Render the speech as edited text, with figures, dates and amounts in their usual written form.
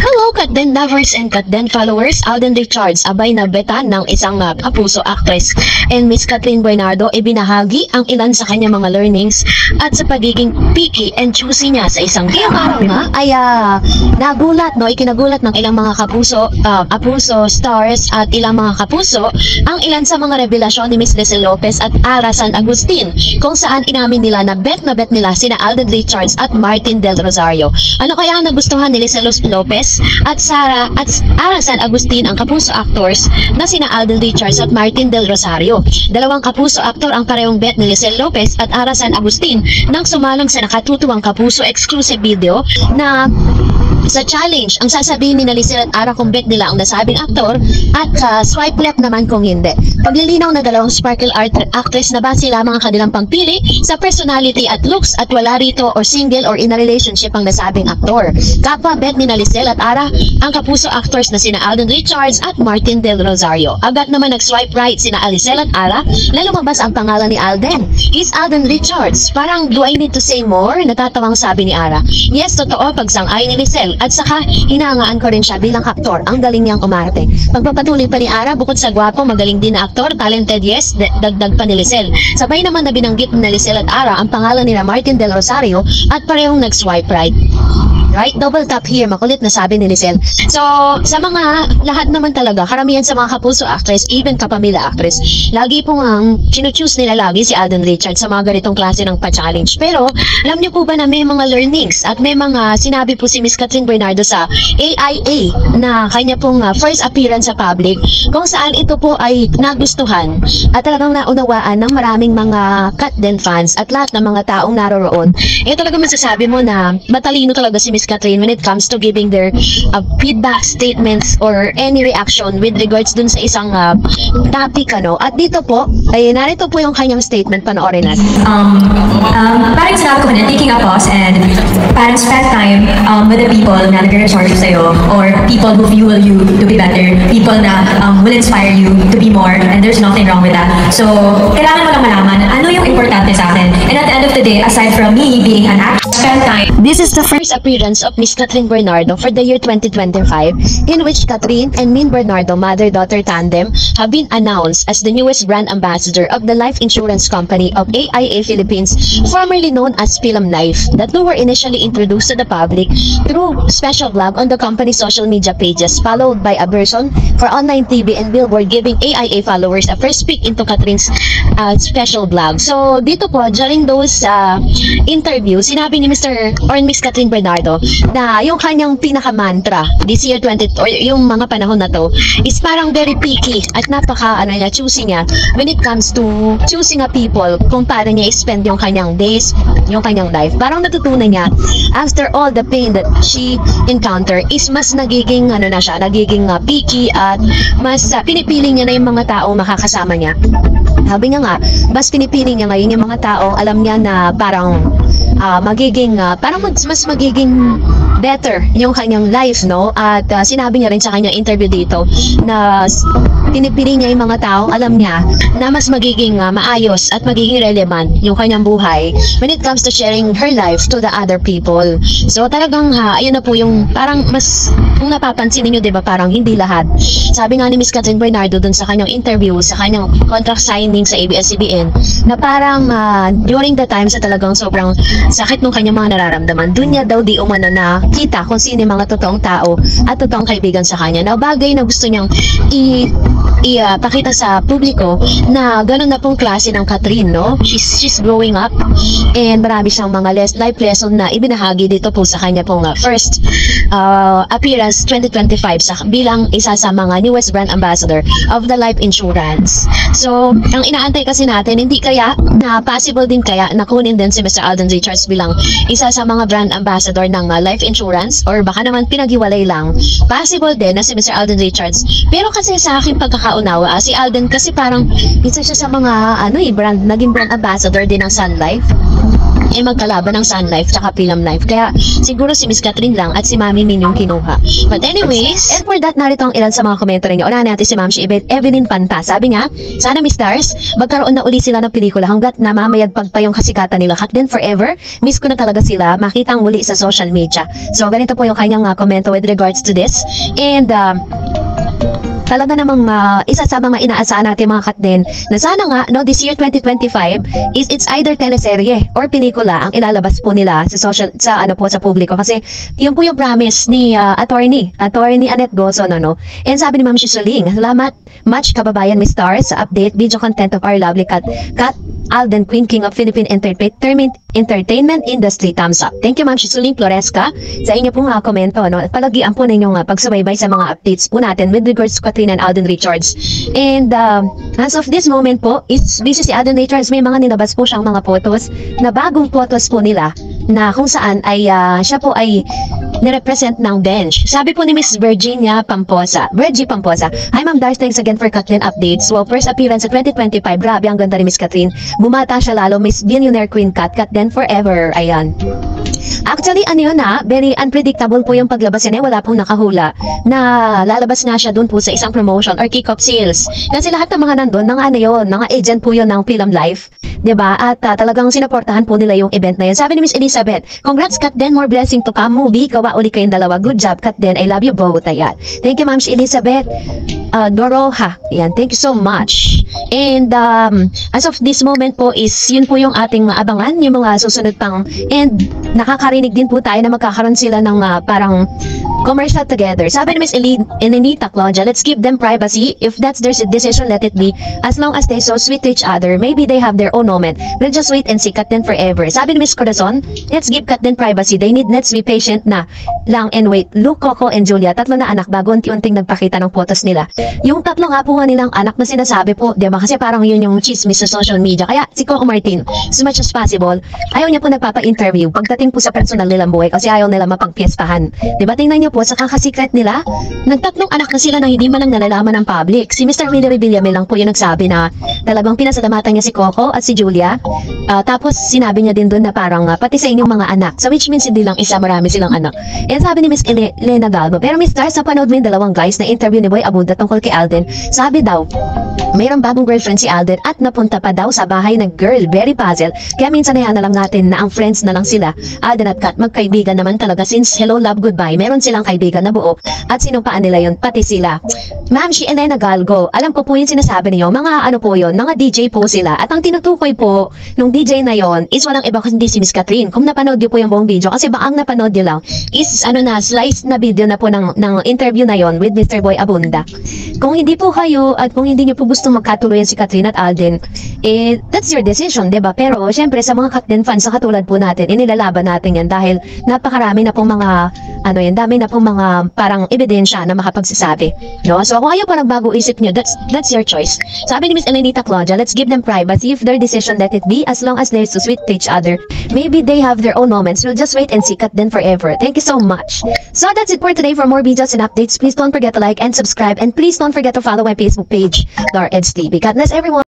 Hello, Katden lovers and Katden followers. Alden Richards, abay na beta ng isang kapuso actress and Miss Kathryn Bernardo, ibinahagi ang ilan sa kanyang mga learnings at sa pagiging picky and choosy niya sa isang araw nga ay ikinagulat ng ilang mga kapuso stars at ilang mga kapuso ang ilan sa mga revelasyon ni Miss Lizelle Lopez at Ara San Agustin, kung saan inamin nila na bet nila sina Alden Richards at Martin Del Rosario. Ano kaya ang nagustuhan ni Lizelle Lopez at Sara at Ara San Agustin, ang kapuso actors na sina Alden Richards at Martin Del Rosario? Dalawang kapuso actor ang parehong bet ni Lizelle Lopez at Ara San Agustin nang sumalang sa nakatutuwang kapuso exclusive video na sa challenge. Ang sasabihin ni Lizelle at Ara kung bet nila ang nasabing aktor at swipe left naman kung hindi. Paglilinaw na dalawang sparkle art actress na base lamang ang kanilang pagpili sa personality at looks at wala rito or single or in a relationship ang nasabing aktor. Kapwa bet ni Lizelle at Ara ang kapuso actors na sina Alden Richards at Martin Del Rosario. Agad naman nag-swipe right sina Lizelle at Ara na lumabas ang pangalan ni Alden. He's Alden Richards. Parang, do I need to say more? Natatawang sabi ni Ara. Yes, totoo, pagsang-ay ni Lizelle. At saka, hinahangaan ko rin siya bilang aktor. Ang galing niyang umarte. Pagpapatuloy pa ni Ara, bukod sa gwapo, magaling din na aktor, talented, yes, dagdag pa ni Lizelle. Sabay naman na binanggit ni Lizelle at Ara ang pangalan nila Martin Del Rosario at parehong nag-swipe right. Right? Double tap here, makulit na sabi ni Lizelle. So, sa mga lahat naman talaga, karamihan sa mga kapuso actress, even kapamilya actress, lagi pong ang chino-choose nila lagi si Alden Richards sa mga ganitong klase ng pa-challenge. Pero, alam niyo po ba na may mga learnings at may mga sinabi po si Miss Kathryn Bernardo sa AIA na kanya pong first appearance sa public, kung saan ito po ay nagustuhan at talagang naunawaan ng maraming mga Katden fans at lahat ng mga taong naroroon. Talaga masasabi mo na matalino talaga si Miss Kathryn when it comes to giving their feedback statements or any reaction with regards dun sa isang topic, ano. At dito po, ay narito po yung kanyang statement, panoorin natin. Parang sinabi ko na taking a pause and parang spend time with the people na nag-recharge sa'yo or people who fuel you to be better, people na will inspire you to be more, and there's nothing wrong with that. So, kailangan mo lang malaman ano yung importante sa akin. And at the end of the day, aside from me being an actor, spend time. This is the first appearance of Miss Kathryn Bernardo for the year 2025, in which Kathryn and Min Bernardo mother-daughter tandem have been announced as the newest brand ambassador of the life insurance company of AIA Philippines, formerly known as Film Life, that were initially introduced to the public through special vlog on the company's social media pages, followed by a version for online TV and billboard, giving AIA followers a first peek into Kathryn's special vlog. So dito po, during those interviews, sinabi ni Miss Kathryn Bernardo na yung kanyang pinaka-mantra this year 20 or yung mga panahon na to is parang very picky at choosy niya when it comes to choosing a people kung paano niya i-spend yung kanyang days, yung kanyang life. Parang natutunan niya after all the pain that she encountered is mas nagiging picky at mas pinipili niya na yung mga tao makakasama niya. Sabi niya nga, mas pinipili niya ngayon yung mga tao alam niya na parang mas magiging better yung kanyang life, no? At sinabi niya rin sa kanyang interview dito na pinipili niya yung mga tao alam niya na mas magiging maayos at magiging relevant yung kanyang buhay when it comes to sharing her life to the other people. So talagang ayun na po yung parang mas, kung napapansin niyo, 'di ba, parang hindi lahat. Sabi nga ni Miss Kathryn Bernardo dun sa kanyang interview, sa kanyang contract signing sa ABS-CBN, na parang during the times na talagang sobrang sakit nung kanyang mga nararamdaman, dun niya daw di umano na kita kung sino yung mga totoong tao at totoong kaibigan sa kanya, na bagay na gusto niyang pakita sa publiko na ganun na pong klase ng Kathryn, no? She's growing up and marami siyang mga life lesson na ibinahagi dito po sa kanya pong first appearance 2025 bilang isa sa mga newest brand ambassador of the life insurance. So, ang inaantay kasi natin, hindi kaya na possible din kaya na kunin din si Mr. Alden Richards bilang isa sa mga brand ambassador ng life insurance, or baka naman pinaghiwalay lang. Possible din na si Mr. Alden Richards. Pero kasi sa aking pagkakaunawa, si Alden kasi parang isa siya sa mga naging brand ambassador din ng Sun Life. magkalaban ng Sun Life tsaka Film Life. Kaya siguro si Miss Catherine lang at si Mami Min yung kinuha. But anyways, and for that, narito ang ilan sa mga komento ninyo. Unahan natin si Ma'am Evelyn Panta. Sabi nga, sana Miss Stars, magkaroon na uli sila ng pelikula hanggat namamayagpag pa yung kasikatan nila. Then forever, miss ko na talaga sila makitang muli sa social media. So ganito po yung kanyang komento with regards to this. And talaga namang isa sa mga inaasahan natin mga katden na sana nga no, this year 2025 is it's either teleserye or pelikula ang ilalabas po nila sa social sa publiko, kasi yun po yung promise ni attorney Annette Gozo no. And sabi ni Ma'am Shisuling, salamat much kababayan Miss Stars sa update video content of our lovely Kat Alden, Queen King of Philippine Entertainment Industry. Thumbs up. Thank you Ma'am Shisuling Floresca sa inyo pong komento no. Palagian po ninyong pagsubaybay sa mga updates po natin with regards to Catherine and Alden Richards. And as of this moment po, is busy si Alden Richards. May mga nilabas po siyang mga photos na bagong photos po nila na kung saan ay siya po ay nirepresent ng bench. Sabi po ni Miss Virgie Pamposa, hi Ma'am Dars, thanks again for Catherine updates. Well, first appearance sa 2025, grabe ang ganda ni Miss Catherine. Bumata siya lalo, Miss Billionaire Queen Kat then forever. Ayan. Actually, very unpredictable po yung paglabas niya. Wala pong nakahula na lalabas nga siya dun po sa isang promotion or kick-off sales. Kasi lahat ng mga nandun, mga agent po yun ng Film Life. Diba? At talagang sinuportahan po nila yung event na yun. Sabi ni Miss Elizabeth, congrats Kat Den, more blessing to come. Movie, gawa uli kayong dalawa. Good job Kat Den, I love you both. Ayan. Thank you Ma'am Elizabeth Doroha. Ayan, thank you so much. And as of this moment po is yun po yung ating maabangan, yung mga susunod pang, and nakakarinig din po tayo na magkakaroon sila ng parang commercial together. Sabi ni Miss Elenita Claudia, let's give them privacy. If that's their decision, let it be. As long as they so sweet to each other, maybe they have their own moment. We'll just wait and see Kat Den forever. Sabi ni Miss Corazon, let's give Kat Den privacy. They need, let's be patient na lang and wait. Luke, Coco, and Julia, tatlo na anak bago unti-unting nagpakita ng photos nila. Yung tatlo nga po nga nilang anak na sinasabi po, diba? Kasi parang yun yung chismis sa social media. Kaya si Coco Martin, as much as possible, ayaw niya po nagpapa-interview pagdating po sa personal nilang buhay kasi ayaw nila mapagpiestahan. Diba? Tingnan niyo po, sa kakasikret nila, nagtatlong anak na sila na hindi man lang nalalaman ng public. Si Mr. Willie Villamil lang po yung nagsabi na talagang pinasalamatan niya si Coco at si Julia. Tapos sinabi niya din doon na parang pati sa inyong mga anak. So which means hindi lang isa, marami silang anak. And sabi ni Miss Elena Galbo, pero Miss Star, sa panood mo yung dalawang guys na interview ni Boy Abunda tungkol kay Alden, sabi daw, mayroong bagong girlfriend si Alden at napunta pa daw sa bahay ng girl. Very puzzle. Kaya minsan na lang natin na ang friends na lang sila. Alden at Kat magkaibigan naman talaga since hello, love, goodbye. Meron silang kaibigan na buo at sinupaan nila yun, pati sila. Ma'am, si Elena Galgo, alam ko po yung sinasabi niyo, mga ano po yun, mga DJ po sila. At ang tinutukoy po nung DJ na yon is walang iba kundi si Miss Catherine. Kung napanood niyo po yung buong video, kasi ba ang napanood niyo lang is slice na video na po ng interview na yon with Mr. Boy Abunda. Kung hindi po kayo at kung hindi niyo po gusto magkatuluyan si Catherine at Alden, that's your decision, diba? Pero syempre sa mga Catherine fans sa katulad po natin, inilalaban natin yan dahil napakarami na pong mga dami na pong mga parang ebidensya na makapagsasabi. No? So kung ayaw po nagbago isip nyo, that's your choice. Sabi ni Miss Elenita Claudia, let's give them privacy. If their decision, let it be. As long as they're so sweet to each other, maybe they have their own moments. We'll just wait and see Kat Den forever. Thank you so much. So that's it for today. For more videos and updates, please don't forget to like and subscribe. And please don't forget to follow my Facebook page, Dar Eds TV. God bless everyone.